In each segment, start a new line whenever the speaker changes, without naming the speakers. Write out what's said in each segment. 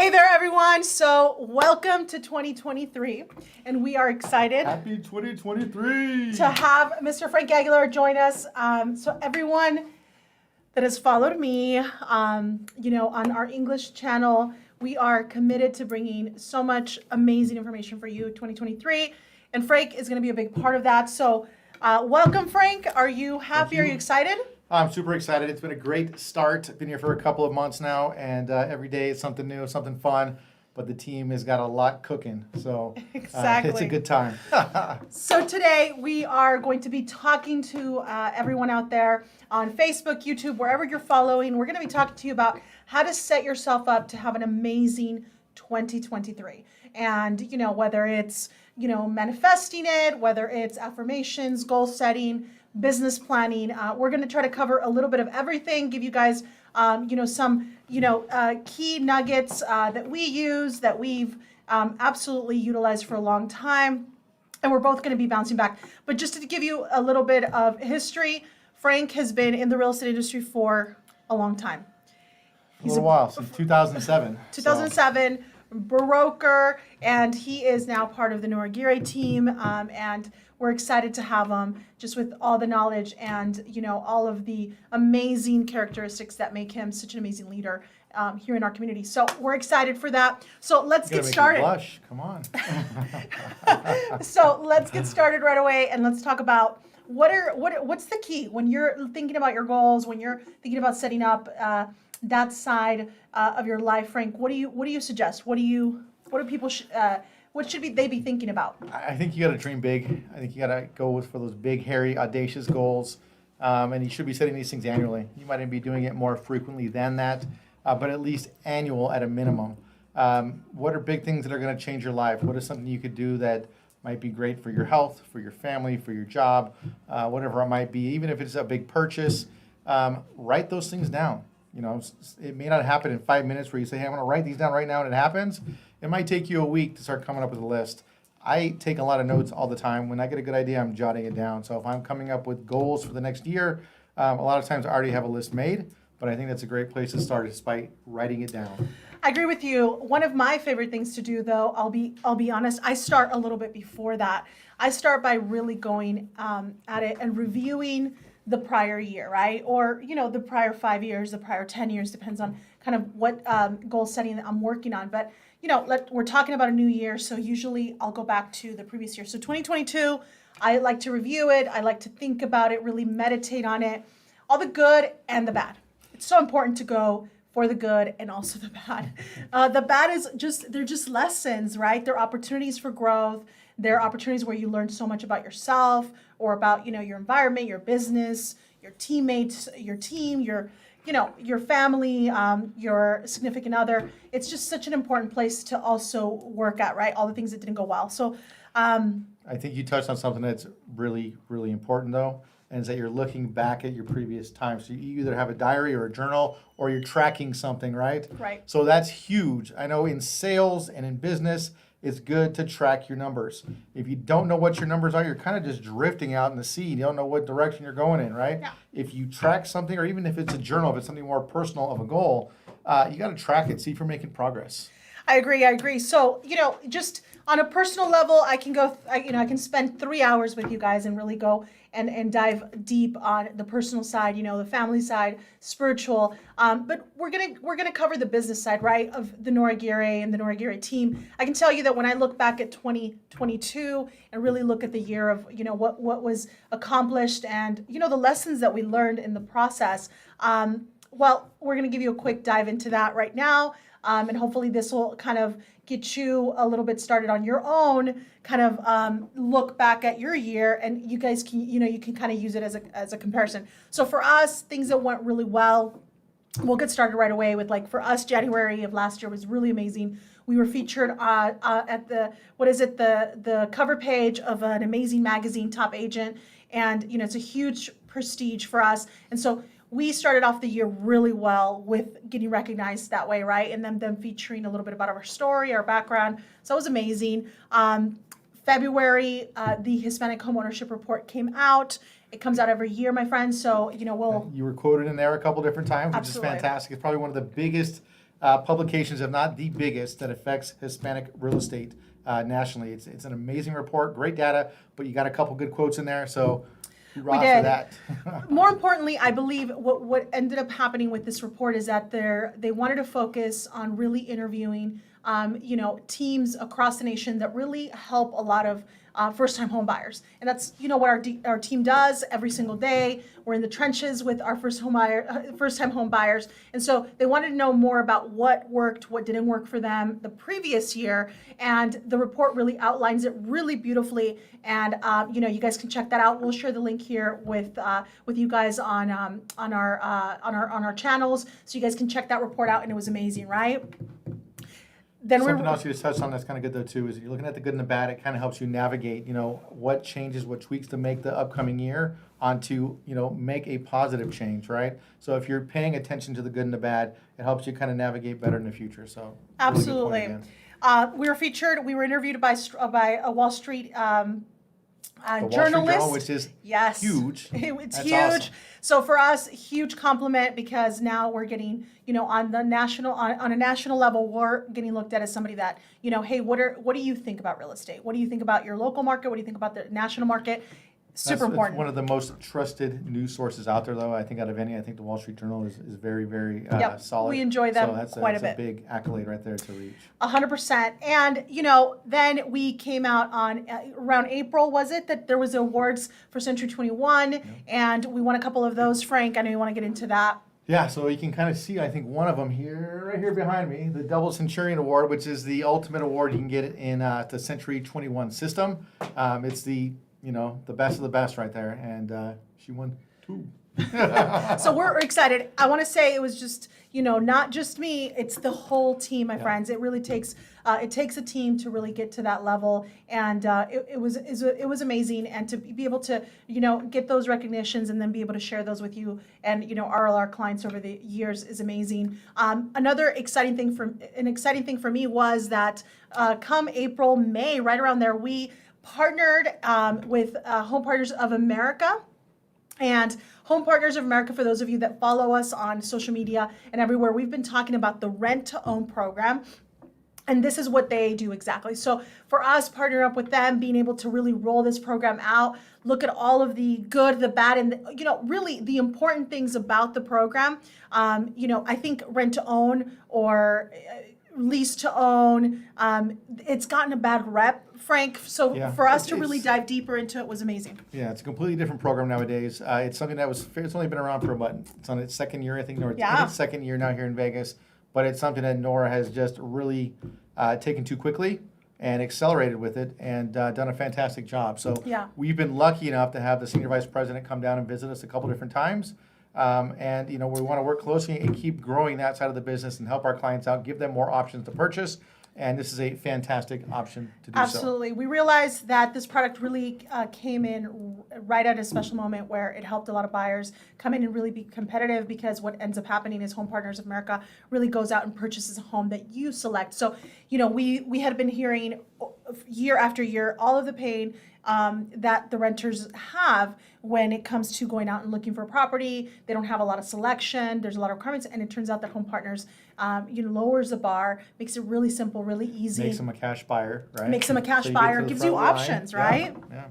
Hey there, everyone. So welcome to 2023, and we are excited.
Happy 2023!
To have Mr. Frank Aguirre join us. So everyone that has followed me, on our English channel, we are committed to bringing so much amazing information for you 2023, and Frank is going to be a big part of that. So welcome, Frank. Are you happy? Are you excited?
I'm super excited. It's been a great start. I've been here for a couple of months now, and every day it's something new, something fun. But the team has got a lot cooking, so
Exactly.
It's a good time.
So today we are going to be talking to everyone out there on Facebook, YouTube, wherever you're following. We're going to be talking to you about how to set yourself up to have an amazing 2023. And, whether it's, manifesting it, whether it's affirmations, goal setting, business planning. We're going to try to cover a little bit of everything, give you guys, some, key nuggets that we use, that we've absolutely utilized for a long time. And we're both going to be bouncing back. But just to give you a little bit of history, Frank has been in the real estate industry for a long time.
A little while, since 2007.
2007, broker, and he is now part of the Nora Aguirre team, and we're excited to have him just with all the knowledge and, all of the amazing characteristics that make him such an amazing leader here in our community. So we're excited for that. So let's get started.
Blush. Come on.
So let's get started right away, and let's talk about what's the key when you're thinking about your goals, when you're thinking about setting up that side of your life. Frank, what do you suggest? What do people what should they be thinking about?
I think you got to dream big. I think you got to go for those big, hairy, audacious goals. And you should be setting these things annually. You might even be doing it more frequently than that, but at least annual at a minimum. What are big things that are going to change your life? What is something you could do that might be great for your health, for your family, for your job, whatever it might be? Even if it's a big purchase, write those things down. It may not happen in 5 minutes where you say, hey, I'm going to write these down right now, and it happens. It might take you a week to start coming up with a list. I take a lot of notes all the time. When I get a good idea, I'm jotting it down. So if I'm coming up with goals for the next year, a lot of times I already have a list made, but I think that's a great place to start is by writing it down.
I agree with you. One of my favorite things to do, though, I'll be honest, I start a little bit before that. I start by really going at it and reviewing the prior year, right? Or, the prior 5 years, the prior 10 years, depends on kind of what goal setting that I'm working on. But, we're talking about a new year, so usually I'll go back to the previous year. So 2022, I like to review it. I like to think about it, really meditate on it, all the good and the bad. It's so important to go for the good and also the bad. The bad is they're just lessons, right? They're opportunities for growth. They're opportunities where you learn so much about yourself or about, your environment, your business, your teammates, your team, your family, your significant other. It's just such an important place to also work at, right? All the things that didn't go well. So
I think you touched on something that's really, really important, though, and is that you're looking back at your previous time. So you either have a diary or a journal or you're tracking something, right?
Right.
So that's huge. I know in sales and in business, it's good to track your numbers. If you don't know what your numbers are, you're kind of just drifting out in the sea. You don't know what direction you're going in, right?
Yeah.
If you track something, or even if it's a journal, if it's something more personal of a goal, you got to track it, see if you're making progress.
I agree. So, just on a personal level, I can spend 3 hours with you guys and really go and dive deep on the personal side, the family side, spiritual. But we're gonna cover the business side, right, of the Nora Aguirre and the Nora Aguirre team. I can tell you that when I look back at 2022 and really look at the year of, what was accomplished and, the lessons that we learned in the process. Well, we're gonna give you a quick dive into that right now. And hopefully this will kind of get you a little bit started on your own, kind of look back at your year, and you guys can, you can kind of use it as a comparison. So for us, things that went really well, we'll get started right away with, like, for us, January of last year was really amazing. We were featured at the cover page of an amazing magazine, Top Agent, and, it's a huge prestige for us. And so we started off the year really well with getting recognized that way, right? And then them featuring a little bit about our story, our background. So it was amazing. February, the Hispanic Homeownership Report came out. It comes out every year, my friends. So,
You were quoted in there a couple different times, which
Absolutely.
is fantastic. It's probably one of the biggest publications, if not the biggest, that affects Hispanic real estate nationally. It's an amazing report, great data, but you got a couple good quotes in there, so hurrah
did.
for that.
More importantly, I believe what ended up happening with this report is that they wanted to focus on really interviewing teams across the nation that really help a lot of first-time home buyers. And that's, what our team does every single day. We're in the trenches with our first-time home buyers. And so they wanted to know more about what worked, what didn't work for them the previous year. And the report really outlines it really beautifully. And, you guys can check that out. We'll share the link here with you guys on our channels. So you guys can check that report out. And it was amazing, right? Then
Something else you just touched on that's kind of good though too is if you're looking at the good and the bad, it kind of helps you navigate, what changes, what tweaks to make the upcoming year onto, make a positive change, right? So if you're paying attention to the good and the bad, it helps you kind of navigate better in the future. So
absolutely,
really good point
we were interviewed by a Wall Street
the
journalist,
Wall Street Journal, which is
yes,
huge.
It's
That's
huge.
awesome.
So for us, huge compliment because now we're getting, on a national level, we're getting looked at as somebody that, hey, what do you think about real estate? What do you think about your local market? What do you think about the national market? Super important.
It's one of the most trusted news sources out there, though. I think out of any, I think the Wall Street Journal is very, very solid.
We enjoy them quite a bit.
That's a big accolade right there to reach.
100%. And, then we came out on around April, was it, that there was awards for Century 21, and we won a couple of those. Frank, I know you want to get into that.
Yeah, so you can kind of see, I think, one of them right here behind me, the Double Centurion Award, which is the ultimate award you can get in the Century 21 system. It's the best of the best right there, and she won 2.
So we're excited. I want to say it was just, not just me, it's the whole team, my friends. It really takes a team to really get to that level, and it was amazing, and to be able to, get those recognitions and then be able to share those with you and, our clients over the years is amazing. Another exciting thing for me was that come April, May, right around there, we partnered with Home Partners of America. And Home Partners of America, for those of you that follow us on social media and everywhere, we've been talking about the rent-to-own program. And this is what they do exactly. So for us, partner up with them, being able to really roll this program out, look at all of the good, the bad, and really the important things about the program. I think rent-to-own or lease-to-own, it's gotten a bad rep, Frank. So for us to really dive deeper into it was amazing.
Yeah, it's a completely different program nowadays. It's something it's only been around for it's on its second year, I think, Nora. Yeah. It's second year now here in Vegas, but it's something that Nora has just really taken to quickly and accelerated with it and done a fantastic job. So we've been lucky enough to have the senior vice president come down and visit us a couple different times. And we want to work closely and keep growing that side of the business and help our clients out, give them more options to purchase. And this is a fantastic option to do so.
Absolutely. We realized that this product really came in right at a special moment where it helped a lot of buyers come in and really be competitive, because what ends up happening is Home Partners of America really goes out and purchases a home that you select. So, we had been hearing year after year all of the pain that the renters have when it comes to going out and looking for a property. They don't have a lot of selection. There's a lot of requirements, and it turns out that Home Partners, lowers the bar, makes it really simple, really easy.
Makes them a cash buyer, right?
Makes them a cash buyer, gives you options, right?
Yeah.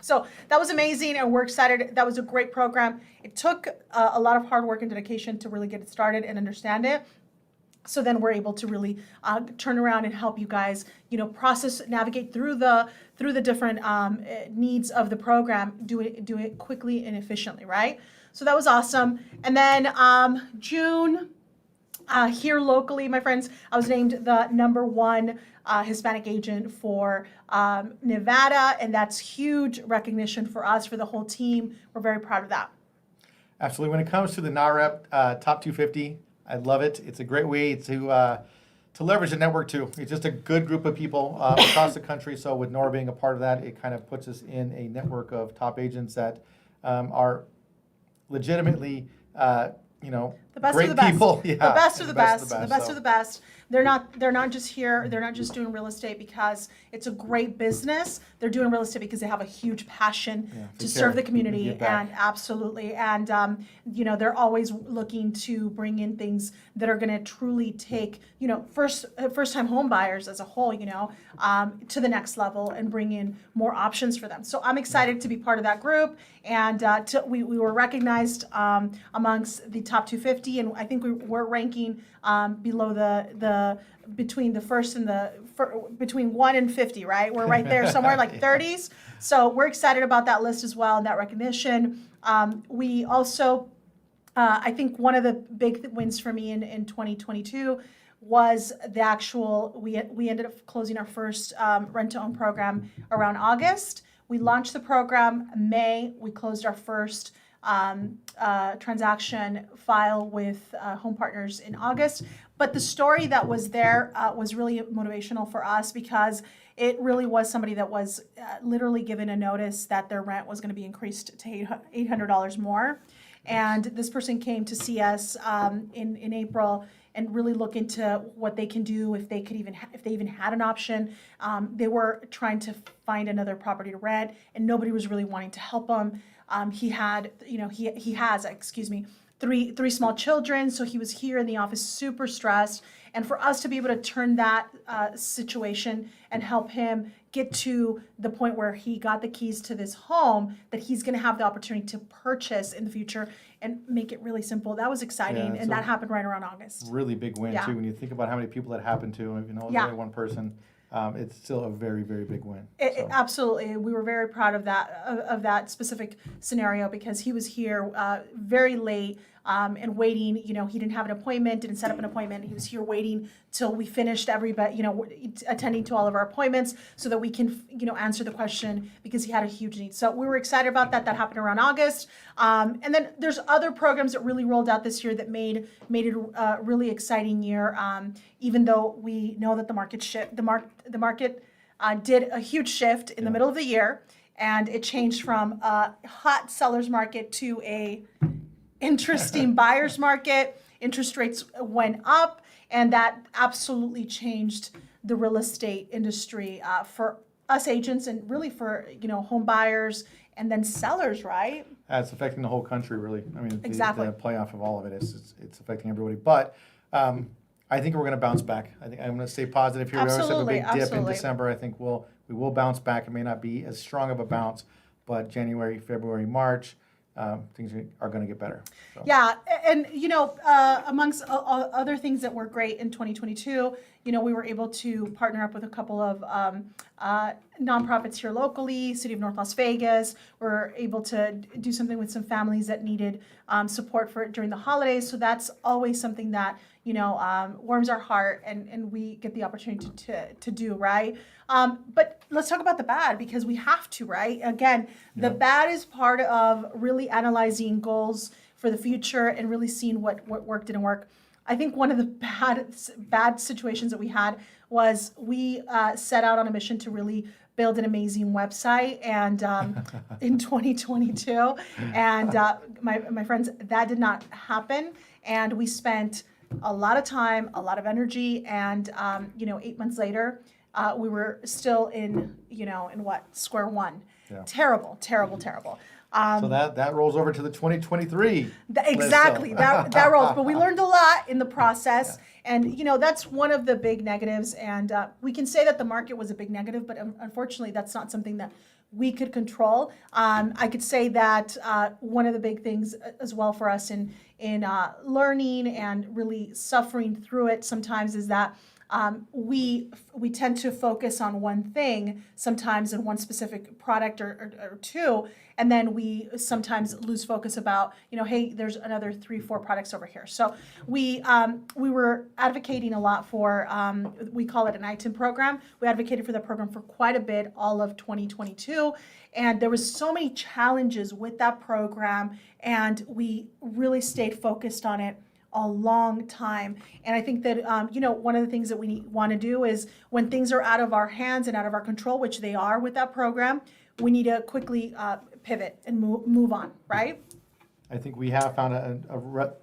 So that was amazing, and we're excited. That was a great program. It took a lot of hard work and dedication to really get it started and understand it. So then we're able to really turn around and help you guys, navigate through the different needs of the program, do it quickly and efficiently, right? So that was awesome. And then June, here locally, my friends, I was named the #1 Hispanic agent for Nevada, and that's huge recognition for us, for the whole team. We're very proud of that.
Absolutely. When it comes to the NAREP Top 250, I love it. It's a great way to leverage the network too. It's just a good group of people across the country. So with Nora being a part of that, it kind of puts us in a network of top agents that are legitimately,
The best
great
of the best.
people. Yeah,
The best of the best.
so.
The best of the best. They're not just here. They're not just doing real estate because it's a great business. They're doing real estate because they have a huge passion to serve the community,
Give back.
and absolutely. And they're always looking to bring in things that are going to truly take first time home buyers as a whole, to the next level and bring in more options for them. So I'm excited to be part of that group, and we were recognized amongst the top 250, and I think we're ranking below the between the first and between 1 and 50, right? We're right there somewhere like 30s. So we're excited about that list as well and that recognition. We also, I think one of the big wins for me in 2022 was the actual, we ended up closing our first rent-to-own program around August. We launched the program May. We closed our first transaction file with Home Partners in August. But the story that was there was really motivational for us because it really was somebody that was literally given a notice that their rent was going to be increased to $800 more. And this person came to see us in April and really look into what they can do if they even had an option. They were trying to find another property to rent, and nobody was really wanting to help them. He has three small children, so he was here in the office super stressed. And for us to be able to turn that situation and help him get to the point where he got the keys to this home that he's going to have the opportunity to purchase in the future and make it really simple. That was exciting, and that happened right around August.
Really big win too. When you think about how many people that happened to, it's only one person. It's still a very, very big win.
Absolutely, we were very proud of that specific scenario because he was here very late and waiting. He didn't have an appointment, didn't set up an appointment. He was here waiting till we finished everybody, attending to all of our appointments so that we can, answer the question because he had a huge need. So we were excited about that. That happened around August. And then there's other programs that really rolled out this year that made it a really exciting year. Even though we know that the market did a huge shift in the middle of the year, and it changed from a hot seller's market to a interesting buyer's market. Interest rates went up, and that absolutely changed the real estate industry for us agents and really for home buyers and then sellers, right?
It's affecting the whole country, really.
Exactly.
The playoff of all of it is it's affecting everybody. But I think we're going to bounce back. I think I'm going to stay positive here.
Absolutely,
we always have a big dip in December. I think we will bounce back. It may not be as strong of a bounce, but January, February, March, things are going to get better. So.
Yeah, and amongst other things that were great in 2022, we were able to partner up with a couple of nonprofits here locally, City of North Las Vegas. We're able to do something with some families that needed support during the holidays. So that's always something that warms our heart, and we get the opportunity to do, right? But let's talk about the bad because we have to, right? Again, the bad is part of really analyzing goals for the future and really seeing what worked, didn't work. I think one of the bad situations that we had was we set out on a mission to really build an amazing website, and in 2022, and my friends, that did not happen, and we spent a lot of time, a lot of energy, and 8 months later, we were still in square one.
Yeah.
Terrible.
So that rolls over to the 2023.
Exactly, that rolls. But we learned a lot in the process, and that's one of the big negatives. And we can say that the market was a big negative, but unfortunately, that's not something that we could control. I could say that one of the big things as well for us in learning and really suffering through it sometimes is that we tend to focus on one thing sometimes in one specific product or two, and then we sometimes lose focus about hey, there's another 3-4 products over here. So we were advocating a lot for we call it an ITIN program. We advocated for that program for quite a bit all of 2022, and there was so many challenges with that program, and we really stayed focused on it a long time. And I think that one of the things that we want to do is when things are out of our hands and out of our control, which they are with that program, we need to quickly pivot and move on, right?
I think we have found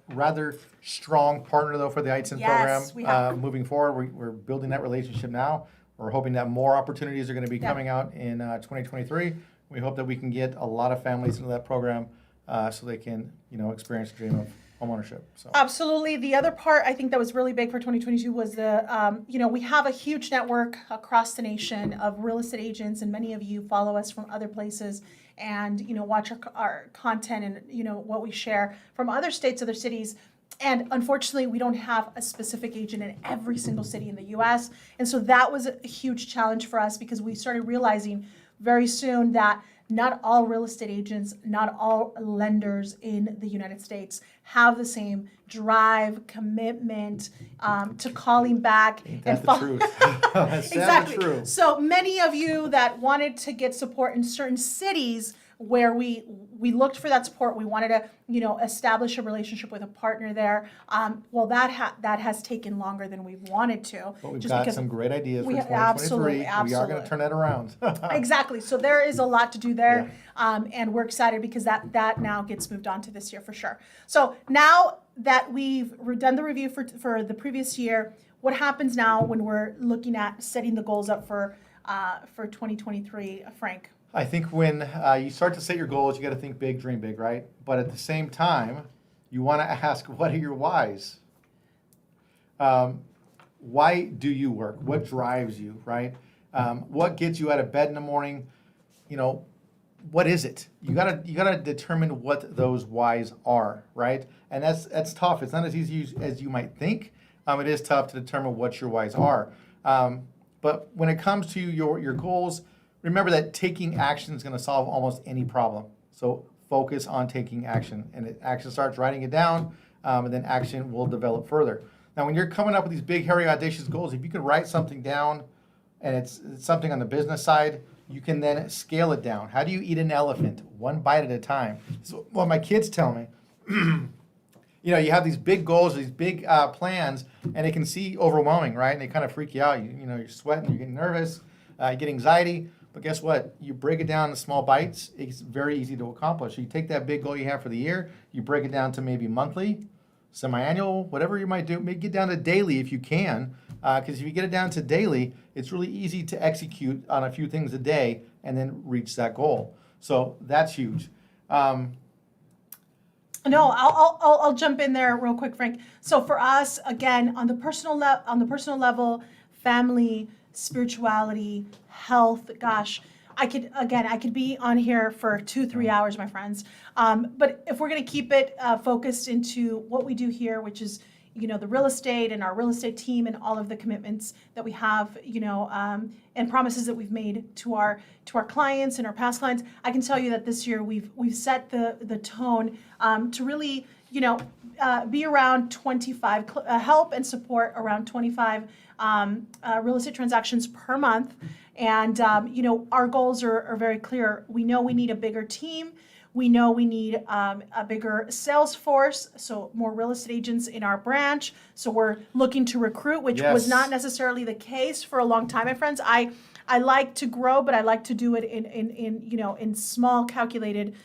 rather strong partner, though, for the ITSIN
Yes,
program.
we have.
Moving forward, we're building that relationship now. We're hoping that more opportunities are going to be coming out in 2023. We hope that we can get a lot of families into that program so they can, experience the dream of homeownership. So.
Absolutely. The other part I think that was really big for 2022 was we have a huge network across the nation of real estate agents, and many of you follow us from other places and, watch our content and, what we share from other states, other cities. And unfortunately, we don't have a specific agent in every single city in the US. And so that was a huge challenge for us because we started realizing very soon that not all real estate agents, not all lenders in the United States have the same drive, commitment to calling back.
Ain't that the truth? That's
Exactly.
true.
So many of you that wanted to get support in certain cities where we looked for that support, we wanted to establish a relationship with a partner there. Well, that has taken longer than we wanted to.
But we've
just
got
because
some great ideas for
we
2023.
absolutely.
We are going to turn that around.
Exactly. So there is a lot to do there, and we're excited because that now gets moved on to this year for sure. So now that we've done the review for the previous year, what happens now when we're looking at setting the goals up for 2023, Frank?
I think when you start to set your goals, you got to think big, dream big, right? But at the same time, you want to ask, what are your whys? Why do you work? What drives you, right? What gets you out of bed in the morning? What is it? You gotta determine what those whys are, right? And that's tough. It's not as easy as you might think. It is tough to determine what your whys are. But when it comes to your goals, remember that taking action is going to solve almost any problem. So focus on taking action, and action starts writing it down, and then action will develop further. Now, when you're coming up with these big, hairy, audacious goals, if you can write something down, and it's something on the business side, you can then scale it down. How do you eat an elephant? One bite at a time. So what my kids tell me. You have these big goals, these big plans, and it can seem overwhelming, right? And they kind of freak you out. You're sweating, you're getting nervous, you get anxiety. But guess what? You break it down into small bites, it's very easy to accomplish. So you take that big goal you have for the year, you break it down to maybe monthly, semi-annual, whatever you might do. Maybe get down to daily if you can, because if you get it down to daily, it's really easy to execute on a few things a day and then reach that goal. So that's huge.
No, I'll jump in there real quick, Frank. So for us, again, on the personal level, family, spirituality, health, gosh, I could be on here for 2-3 hours, my friends. But if we're going to keep it focused into what we do here, which is, the real estate and our real estate team and all of the commitments that we have, and promises that we've made to our clients and our past clients, I can tell you that this year we've set the tone to really, be around 25, help and support around 25 real estate transactions per month. And, our goals are very clear. We know we need a bigger team. We know we need a bigger sales force, so more real estate agents in our branch. So we're looking to recruit, which was not necessarily the case for a long time, my friends. I like to grow, but I like to do it in small, calculated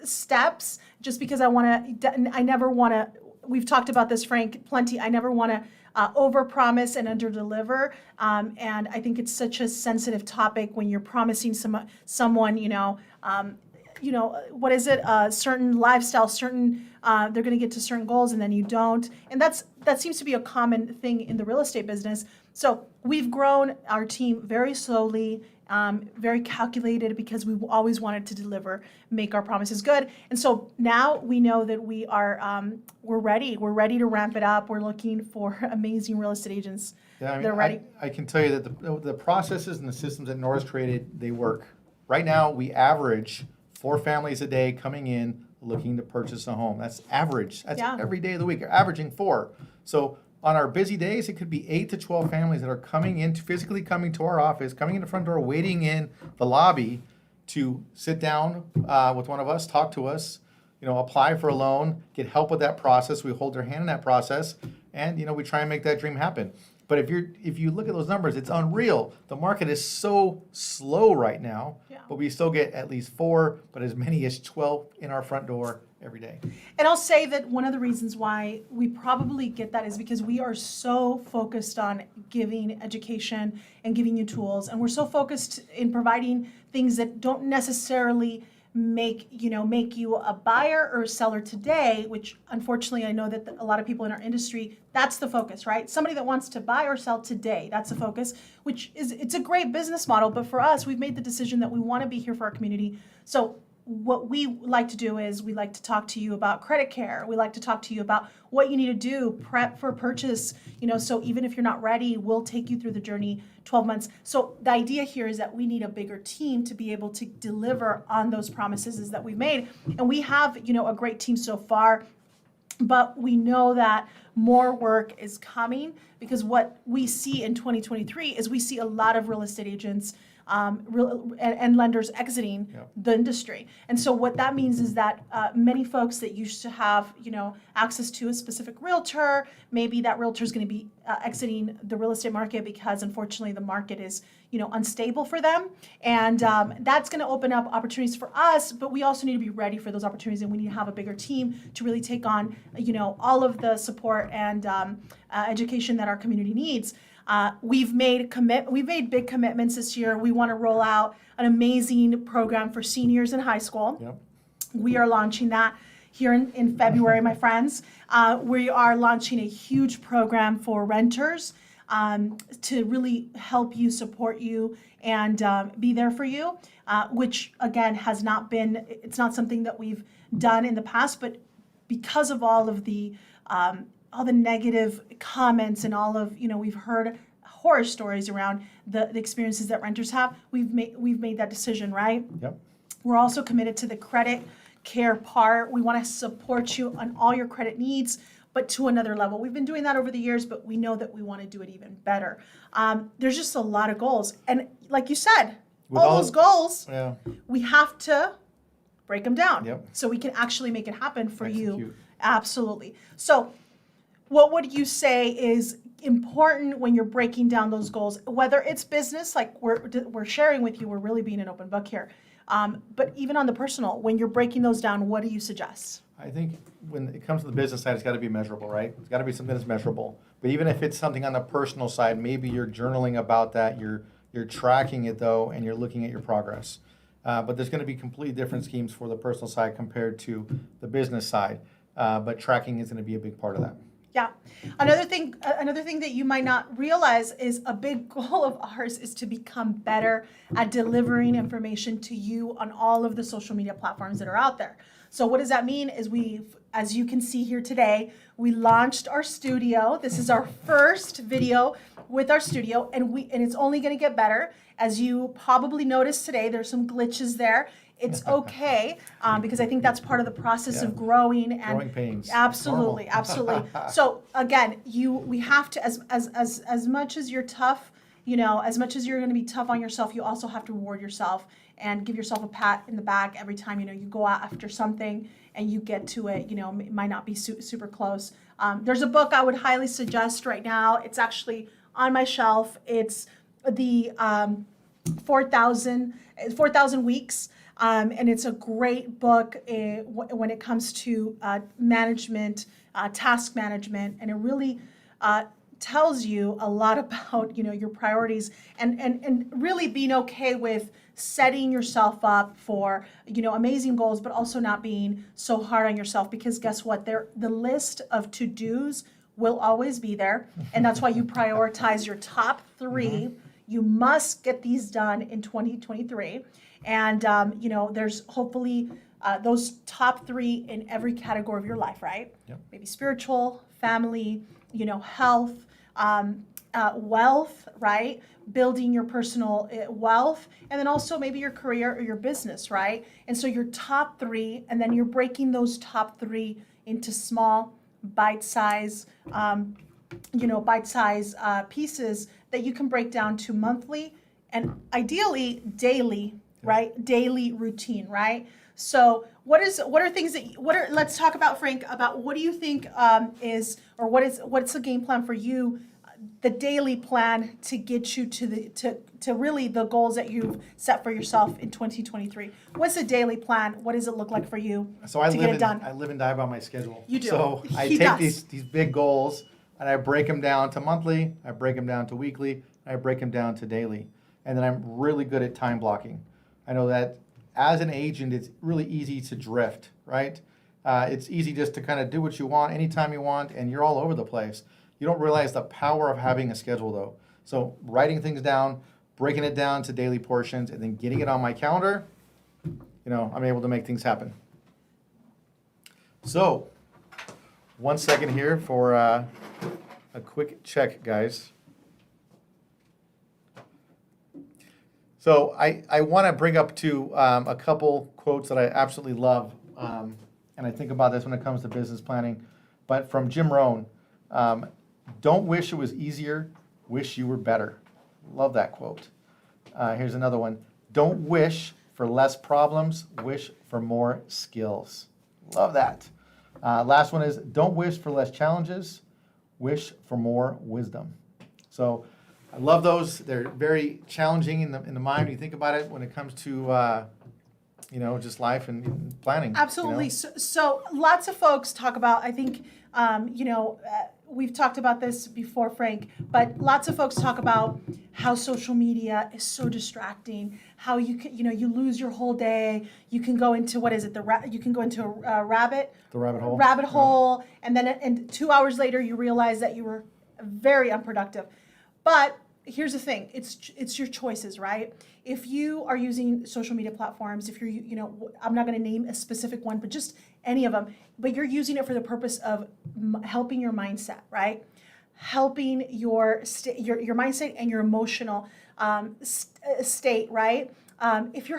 steps, just because I never want to, we've talked about this, Frank, plenty. I never want to overpromise and underdeliver, and I think it's such a sensitive topic when you're promising someone, what is it? Certain lifestyle, certain they're going to get to certain goals, and then you don't, and that seems to be a common thing in the real estate business. So we've grown our team very slowly, very calculated, because we always wanted to deliver, make our promises good. And so now we know that we are, we're ready. We're ready to ramp it up. We're looking for amazing real estate agents.
Yeah,
They're ready.
I can tell you that the processes and the systems that Nora's created, they work. Right now, we average 4 families a day coming in looking to purchase a home. That's average. That's every day of the week. You're averaging 4. So on our busy days, it could be 8 to 12 families that are physically coming to our office, coming in the front door, waiting in the lobby to sit down with one of us, talk to us, apply for a loan, get help with that process. We hold their hand in that process, and we try and make that dream happen. But if you look at those numbers, it's unreal. The market is so slow right now,
Yeah.
but we still get at least 4, but as many as 12 in our front door every day.
And I'll say that one of the reasons why we probably get that is because we are so focused on giving education and giving you tools, and we're so focused in providing things that don't necessarily make you a buyer or a seller today, which unfortunately I know that a lot of people in our industry, that's the focus, right? Somebody that wants to buy or sell today, that's the focus, which is, it's a great business model, but for us, we've made the decision that we want to be here for our community. So what we like to do is we like to talk to you about credit care. We like to talk to you about what you need to do, prep for purchase, so even if you're not ready, we'll take you through the journey 12 months. So the idea here is that we need a bigger team to be able to deliver on those promises that we've made. And we have, a great team so far, but we know that more work is coming because what we see in 2023 is we see a lot of real estate agents and lenders exiting the industry. And so what that means is that many folks that used to have, access to a specific realtor, maybe that realtor is going to be exiting the real estate market because unfortunately the market is, unstable for them. And that's going to open up opportunities for us, but we also need to be ready for those opportunities, and we need to have a bigger team to really take on, all of the support and education that our community needs. We've made big commitments this year. We want to roll out an amazing program for seniors in high school.
Yep.
We are launching that here in February, my friends. We are launching a huge program for renters to really help you, support you, and be there for you, which again it's not something that we've done in the past, but because of all the negative comments and all of, we've heard horror stories around the experiences that renters have, we've made that decision, right?
Yep.
We're also committed to the credit care part. We want to support you on all your credit needs, but to another level. We've been doing that over the years, but we know that we want to do it even better. There's just a lot of goals. And like you said, all those goals, we have to break them down so we can actually make it happen for you. Absolutely. So what would you say is important when you're breaking down those goals, whether it's business, like we're sharing with you, we're really being an open book here, but even on the personal, when you're breaking those down, what do you suggest?
I think when it comes to the business side, it's got to be measurable, right? It's got to be something that's measurable. But even if it's something on the personal side, maybe you're journaling about that, you're tracking it though, and you're looking at your progress. But there's going to be completely different schemes for the personal side compared to the business side. But tracking is going to be a big part of that.
Yeah. Another thing that you might not realize is a big goal of ours is to become better at delivering information to you on all of the social media platforms that are out there. So what does that mean is as you can see here today, we launched our studio. This is our first video with our studio, and it's only going to get better. As you probably noticed today, there's some glitches there. It's okay, because I think that's part of the process of growing and
growing pains.
Absolutely. So again, we have to, as much as you're tough, as much as you're going to be tough on yourself, you also have to reward yourself and give yourself a pat in the back every time you go out after something and you get to it. It might not be super close. There's a book I would highly suggest right now. It's actually on my shelf. It's the 4,000 Weeks. And it's a great book when it comes to management, task management, and it really tells you a lot about your priorities and really being okay with setting yourself up for amazing goals, but also not being so hard on yourself, because guess what? The list of to-dos will always be there, and that's why you prioritize your top 3. You must get these done in 2023. And, there's hopefully those top 3 in every category of your life, right?
Yep.
Maybe spiritual, family, health, wealth, right? Building your personal wealth, and then also maybe your career or your business, right? And so your top 3, and then you're breaking those top 3 into small, bite-size, pieces that you can break down to monthly and ideally daily. Right? Daily routine, right? So let's talk about, Frank, about what do you think what's the game plan for you the daily plan to get you to really the goals that you've set for yourself in 2023. What's the daily plan? What does it look like for you
So I
to get it done?
I live and die by my schedule.
You do.
So I
He
take
does.
these big goals and I break them down to monthly, I break them down to weekly, and I break them down to daily. And then I'm really good at time blocking. I know that as an agent, it's really easy to drift, right? It's easy just to kind of do what you want anytime you want, and you're all over the place. You don't realize the power of having a schedule, though. So writing things down, breaking it down to daily portions, and then getting it on my calendar, I'm able to make things happen. So, 1 second here for a quick check, guys. So I want to bring up to a couple quotes that I absolutely love, and I think about this when it comes to business planning, but from Jim Rohn, don't wish it was easier, wish you were better. Love that quote. Here's another one. Don't wish for less problems, wish for more skills. Love that. Last one is don't wish for less challenges, wish for more wisdom. So I love those. They're very challenging in the mind when you think about it when it comes to just life and planning.
Absolutely. So lots of folks talk about, I think, we've talked about this before, Frank, but lots of folks talk about how social media is so distracting, how you lose your whole day. You can go into, you can go into a rabbit hole, and then 2 hours later you realize that you were very unproductive. But here's the thing, it's your choices, right? If you are using social media platforms, if you're, I'm not going to name a specific one, but just any of them, but you're using it for the purpose of helping your mindset, right? Helping your mindset and your emotional state, right? If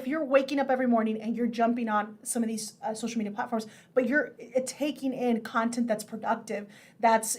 you're waking up every morning and you're jumping on some of these social media platforms, but you're taking in content that's productive, that's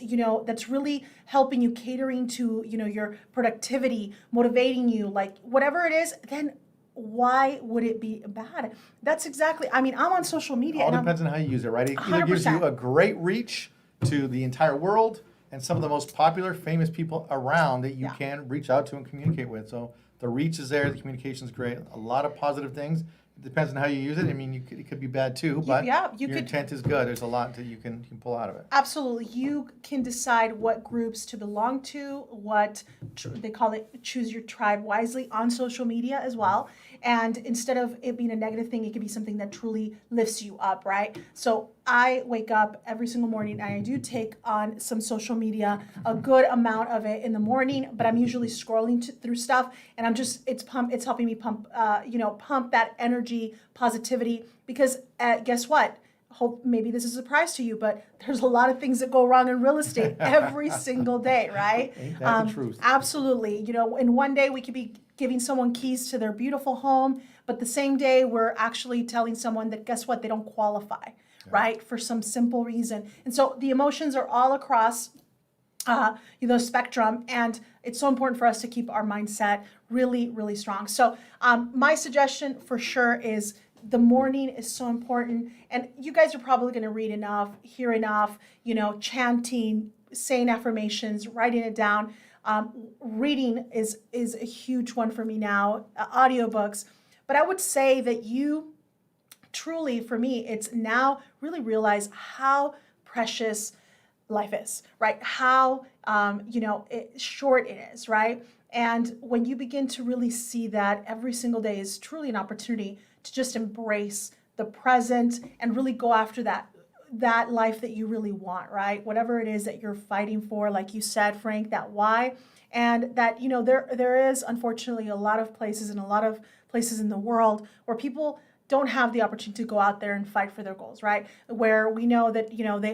really helping you, catering to your productivity, motivating you, like whatever it is, then why would it be bad? That's exactly. I mean, I'm on social media.
All depends on how you use it, right? It either gives you a great reach to the entire world and some of the most popular, famous people around that you can reach out to and communicate with. So the reach is there, the communication is great, a lot of positive things. It depends on how you use it. I mean, it could be bad too, but your intent is good. There's a lot that you can pull out of it.
Absolutely. You can decide what groups to belong to, what they call it, choose your tribe wisely on social media as well. And instead of it being a negative thing, it could be something that truly lifts you up, right? So I wake up every single morning and I do take on some social media, a good amount of it in the morning, but I'm usually scrolling through stuff and it's helping me pump that energy, positivity, because guess what? Maybe this is a surprise to you, but there's a lot of things that go wrong in real estate every single day, right?
Ain't that the truth?
Absolutely. In one day we could be giving someone keys to their beautiful home, but the same day we're actually telling someone that guess what? They don't qualify, right? For some simple reason. And so the emotions are all across spectrum, and it's so important for us to keep our mindset really, really strong. So my suggestion for sure is the morning is so important, and you guys are probably going to read enough, hear enough, chanting, saying affirmations, writing it down. Reading is a huge one for me now, audiobooks. But I would say that you truly, for me, it's now really realize how precious life is, right? How, short it is, right? And when you begin to really see that every single day is truly an opportunity to just embrace the present and really go after that life that you really want, right? Whatever it is that you're fighting for, like you said, Frank, that why, and that, there is unfortunately a lot of places in the world where people don't have the opportunity to go out there and fight for their goals, right? Where we know that,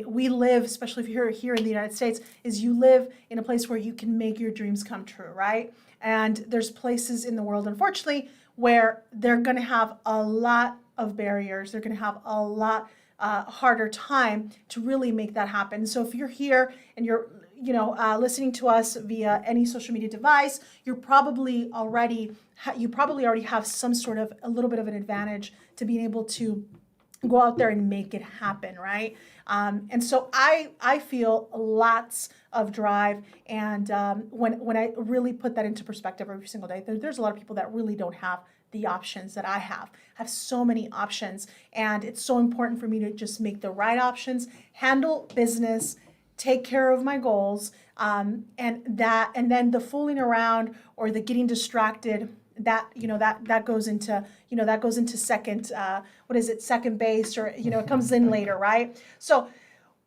we live, especially if you're here in the United States, is you live in a place where you can make your dreams come true, right? And there's places in the world, unfortunately, where they're going to have a lot of barriers. They're going to have a lot harder time to really make that happen. So if you're here and you're listening to us via any social media device, you probably already have some sort of a little bit of an advantage to being able to go out there and make it happen, right? And so I feel lots of drive, and when I really put that into perspective every single day, there's a lot of people that really don't have the options that I have. I have so many options, and it's so important for me to just make the right options, handle business, take care of my goals, and then the fooling around or the getting distracted, that goes into second, second base, or it comes in later, right? So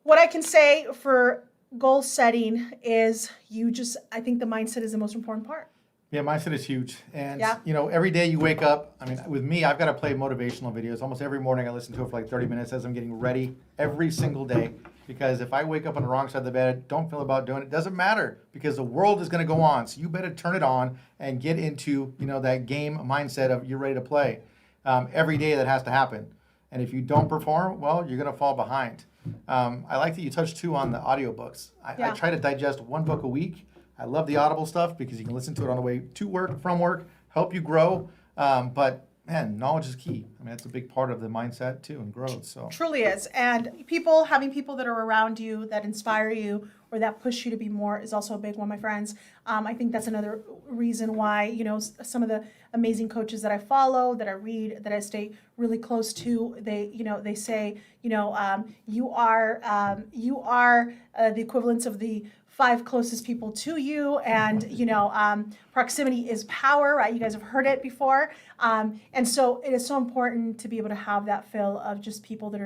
what I can say for goal setting is I think the mindset is the most important part.
Yeah, mindset is huge. And,
Yeah.
every day you wake up, I mean, with me, I've got to play motivational videos. Almost every morning I listen to it for like 30 minutes as I'm getting ready every single day. Because if I wake up on the wrong side of the bed, don't feel about doing it, doesn't matter, because the world is going to go on. So you better turn it on and get into, that game mindset of you're ready to play. Every day that has to happen. And if you don't perform, well, you're going to fall behind. I like that you touched too on the audiobooks. I try to digest one book a week. I love the Audible stuff because you can listen to it on the way to work, from work, help you grow. But man, knowledge is key. I mean, that's a big part of the mindset too and growth. So
Truly is. And having people that are around you that inspire you or that push you to be more is also a big one, my friends. I think that's another reason why, some of the amazing coaches that I follow, that I read, that I stay really close to, they say, you are the equivalence of the 5 closest people to you, and proximity is power, right? You guys have heard it before, and so it is so important to be able to have that fill of just people that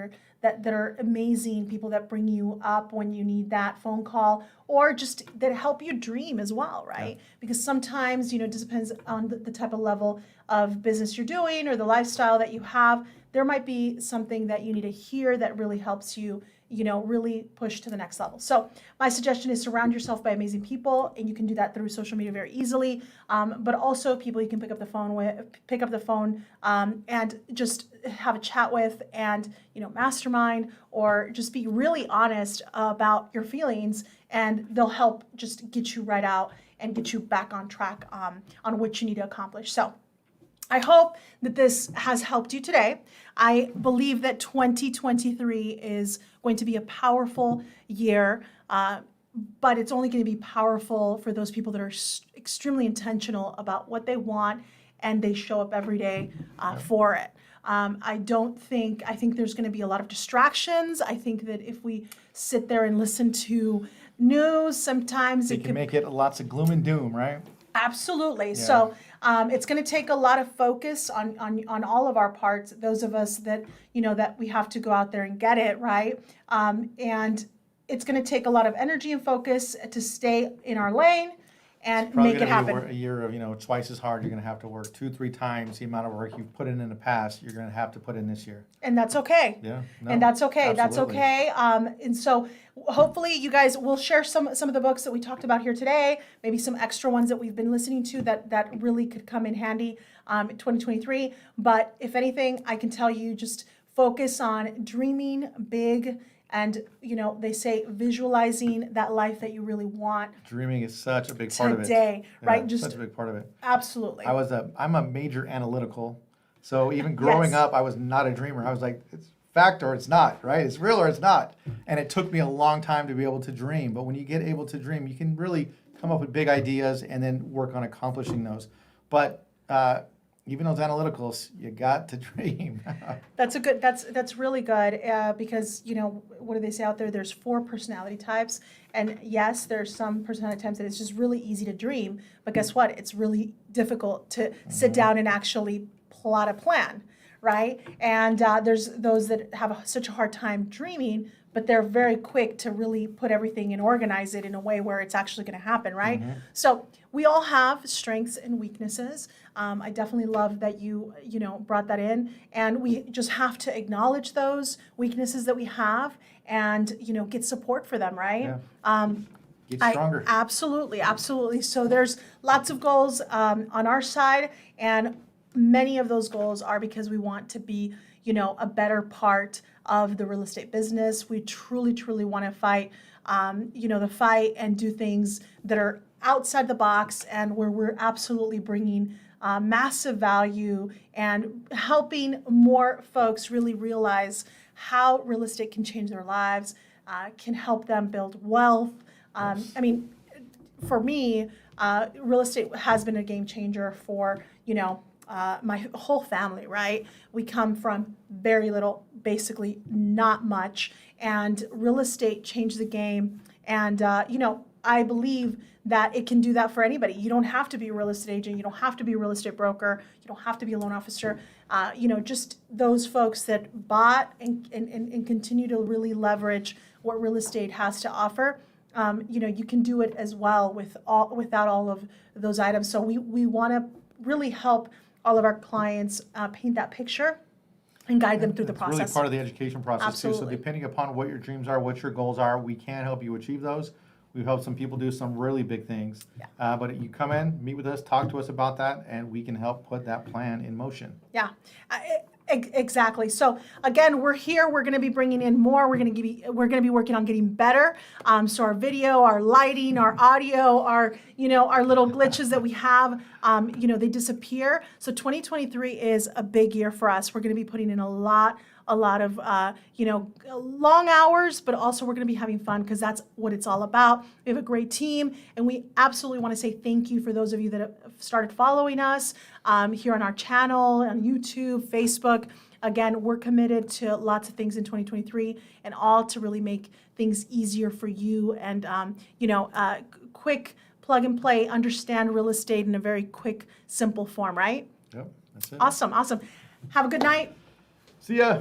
are amazing, people that bring you up when you need that phone call, or just that help you dream as well, right? Yeah. Because sometimes it just depends on the type of level of business you're doing or the lifestyle that you have. There might be something that you need to hear that really helps you really push to the next level. So my suggestion is surround yourself by amazing people, and you can do that through social media very easily. But also people you can pick up the phone and just have a chat with, and mastermind, or just be really honest about your feelings, and they'll help just get you right out and get you back on track on what you need to accomplish. So I hope that this has helped you today. I believe that 2023 is going to be a powerful year, but it's only going to be powerful for those people that are extremely intentional about what they want, and they show up every day for it. I think there's going to be a lot of distractions. I think that if we sit there and listen to news, sometimes
it can make it lots of gloom and doom, right?
Absolutely.
Yeah.
So it's going to take a lot of focus on all of our parts, those of us that, that we have to go out there and get it, right? And it's going to take a lot of energy and focus to stay in our lane and make it happen.
A year of, twice as hard. You're going to have to work 2-3 times the amount of work you've put in the past. You're going to have to put in this year.
And that's okay.
Yeah. No,
and that's okay.
Absolutely.
That's okay. And so hopefully you guys will share some of the books that we talked about here today, maybe some extra ones that we've been listening to that really could come in handy in 2023. But if anything, I can tell you, just focus on dreaming big. And, they say visualizing that life that you really want.
Dreaming is such a big part of it.
Today, right?
Yeah,
Just
such a big part of it.
Absolutely.
I'm a major analytical. So even growing up, I was not a dreamer. I was like, it's fact or it's not, right? It's real or it's not. And it took me a long time to be able to dream. But when you get able to dream, you can really come up with big ideas and then work on accomplishing those. But even those analyticals, you got to dream.
That's really good because what do they say out there? There's 4 personality types, and yes, there's some personality types that it's just really easy to dream. But guess what? It's really difficult to sit down and actually plot a plan, right? And there's those that have such a hard time dreaming, but they're very quick to really put everything and organize it in a way where it's actually going to happen, right? Mm-hmm. So we all have strengths and weaknesses. I definitely love that you brought that in, and we just have to acknowledge those weaknesses that we have, and get support for them, right?
Yeah. Get stronger.
Absolutely. So there's lots of goals on our side, and many of those goals are because we want to be a better part of the real estate business. We truly want to fight the fight and do things that are outside the box, and where we're absolutely bringing massive value and helping more folks really realize how real estate can change their lives, can help them build wealth. I mean, for me, real estate has been a game changer for, my whole family, right? We come from very little, basically not much, and real estate changed the game. And, I believe that it can do that for anybody. You don't have to be a real estate agent. You don't have to be a real estate broker. You don't have to be a loan officer. Just those folks that bought and continue to really leverage what real estate has to offer. You can do it as well without all of those items. So we want to really help all of our clients paint that picture and guide them through the process.
It's really part of the education process too.
Absolutely.
So depending upon what your dreams are, what your goals are, we can help you achieve those. We've helped some people do some really big things.
Yeah.
But you come in, meet with us, talk to us about that, and we can help put that plan in motion.
Yeah, exactly. So again, we're here. We're going to be bringing in more. We're going to be working on getting better. So our video, our lighting, our audio, our little glitches that we have, they disappear. So 2023 is a big year for us. We're going to be putting in a lot of long hours, but also we're going to be having fun because that's what it's all about. We have a great team, and we absolutely want to say thank you for those of you that have started following us here on our channel, on YouTube, Facebook. Again, we're committed to lots of things in 2023 and all to really make things easier for you and, quick plug and play, understand real estate in a very quick, simple form, right?
Yep, that's it.
Awesome. Have a good night.
See ya.